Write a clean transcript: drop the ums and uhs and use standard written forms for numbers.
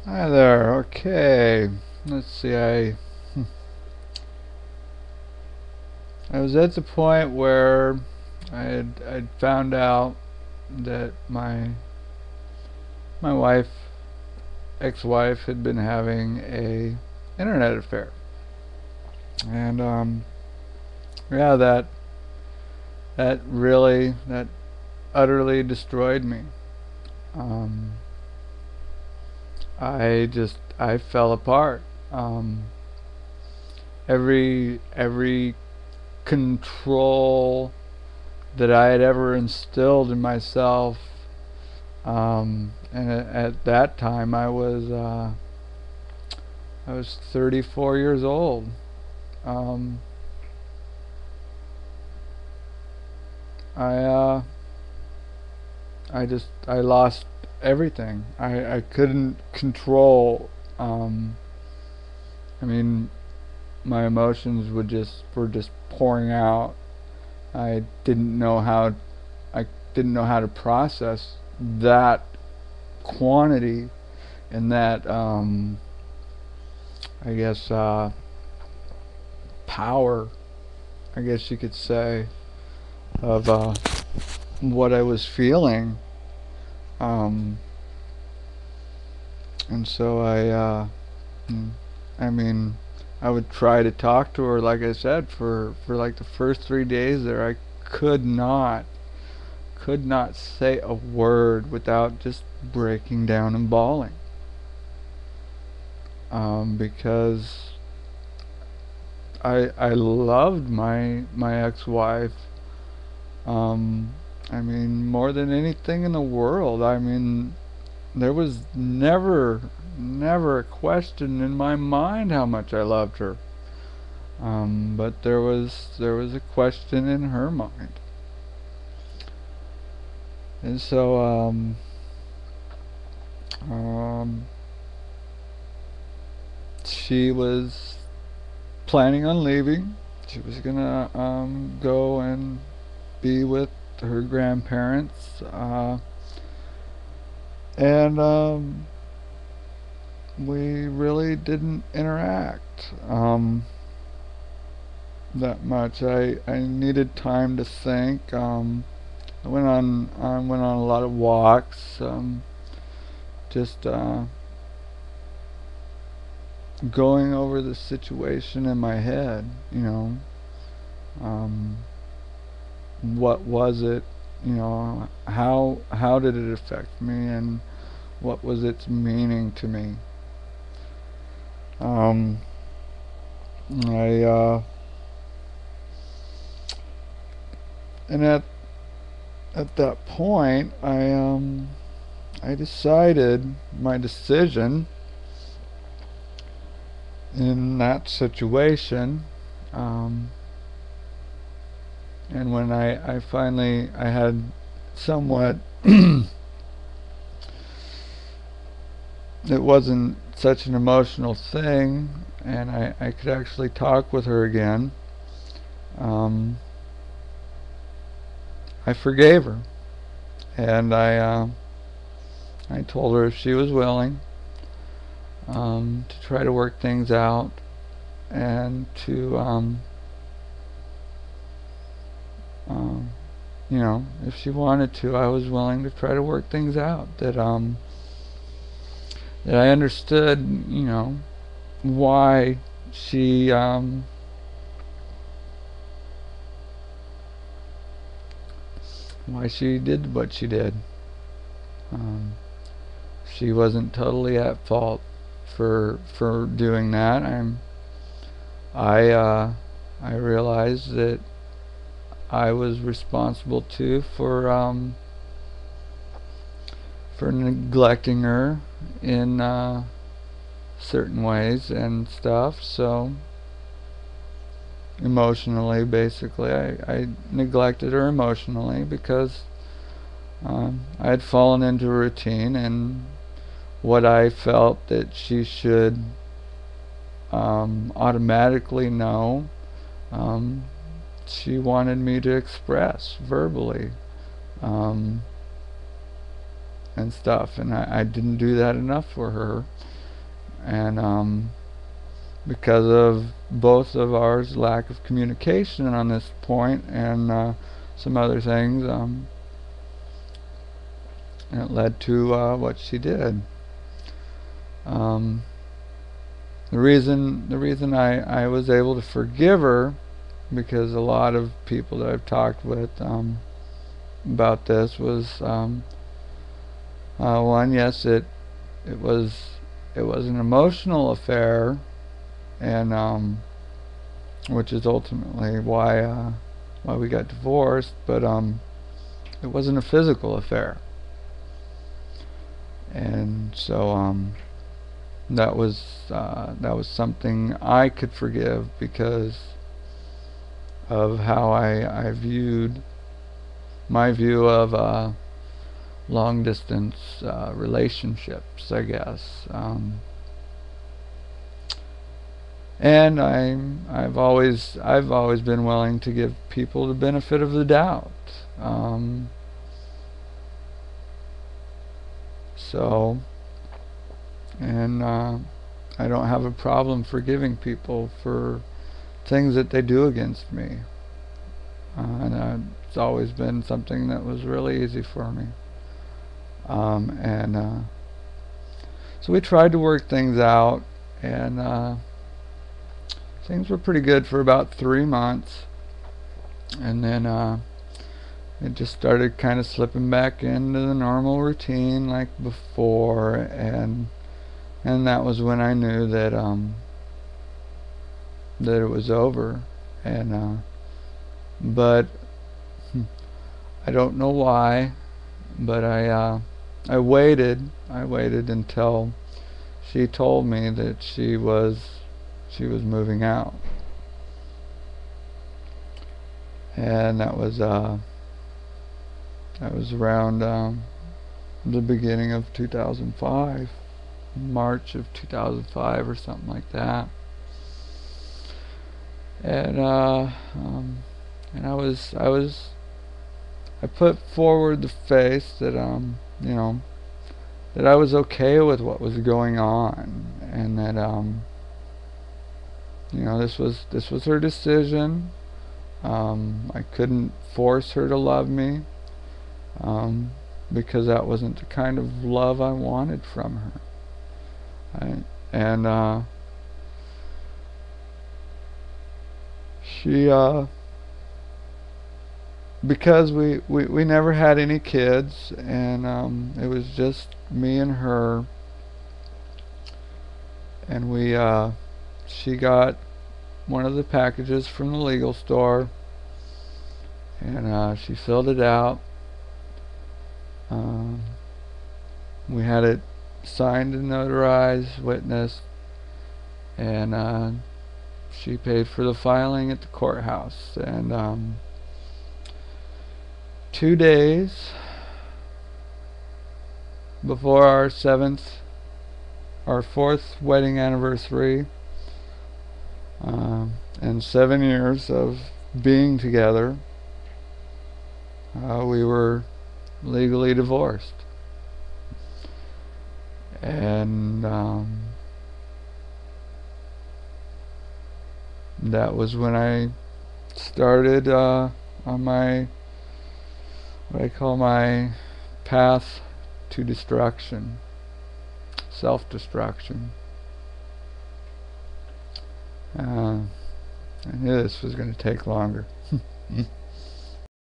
Hi there. Okay. Let's see. I was at the point where I'd found out that my ex-wife, had been having a internet affair, and yeah, that utterly destroyed me. Um, I fell apart. Um, every control that I had ever instilled in myself. And at that time, I was 34 years old. Um, I I lost everything. I couldn't control. Um, I mean, my emotions were just pouring out. I didn't know how I didn't know how to process that quantity and that I guess power, I guess you could say, of what I was feeling. Um, and so mm, I mean, I would try to talk to her, like I said, for like the first 3 days there. I could not, could not say a word without just breaking down and bawling. Because I loved my ex-wife. Um, I mean, more than anything in the world. I mean, there was never a question in my mind how much I loved her. But there was a question in her mind, and so um, she was planning on leaving. She was gonna go and be with her grandparents, and we really didn't interact that much. I needed time to think. I went on a lot of walks, just going over the situation in my head. Um, what was it? How did it affect me, and what was its meaning to me? Um, I and at that point, I decided my decision in that situation. Um, and when I finally I had somewhat it wasn't such an emotional thing, and I could actually talk with her again. Um, I forgave her, and I told her if she was willing, to try to work things out, and to um, if she wanted to, I was willing to try to work things out. That I understood, why she why she did what she did. Um, she wasn't totally at fault for doing that. I I realized that I was responsible too for neglecting her in certain ways and stuff. So emotionally, basically, I neglected her emotionally because I had fallen into a routine and what I felt that she should automatically know. Um, she wanted me to express verbally. Um, and stuff, and I didn't do that enough for her, and because of both of ours lack of communication on this point and some other things, it led to what she did. Um, the reason I was able to forgive her, because a lot of people that I've talked with about this was one, yes, it was an emotional affair, and which is ultimately why we got divorced, but it wasn't a physical affair, and so that was something I could forgive because of how I viewed my view of long distance relationships, I guess. And I've always been willing to give people the benefit of the doubt. So, and I don't have a problem forgiving people for things that they do against me. And it's always been something that was really easy for me. And so we tried to work things out, and things were pretty good for about 3 months, and then it just started kind of slipping back into the normal routine like before, and that was when I knew that that it was over, and but I don't know why, but I waited until she told me that she was moving out, and that was around the beginning of 2005, March of 2005 or something like that, and I put forward the face that that I was okay with what was going on, and that this was her decision. I couldn't force her to love me, because that wasn't the kind of love I wanted from her. And she, because we never had any kids, and it was just me and her, and she got one of the packages from the legal store, and she filled it out. We had it signed and notarized, witnessed, and she paid for the filing at the courthouse. And 2 days before our fourth wedding anniversary, and 7 years of being together, we were legally divorced. And that was when I started on my, what I call my path to destruction, self-destruction. I knew this was going to take longer.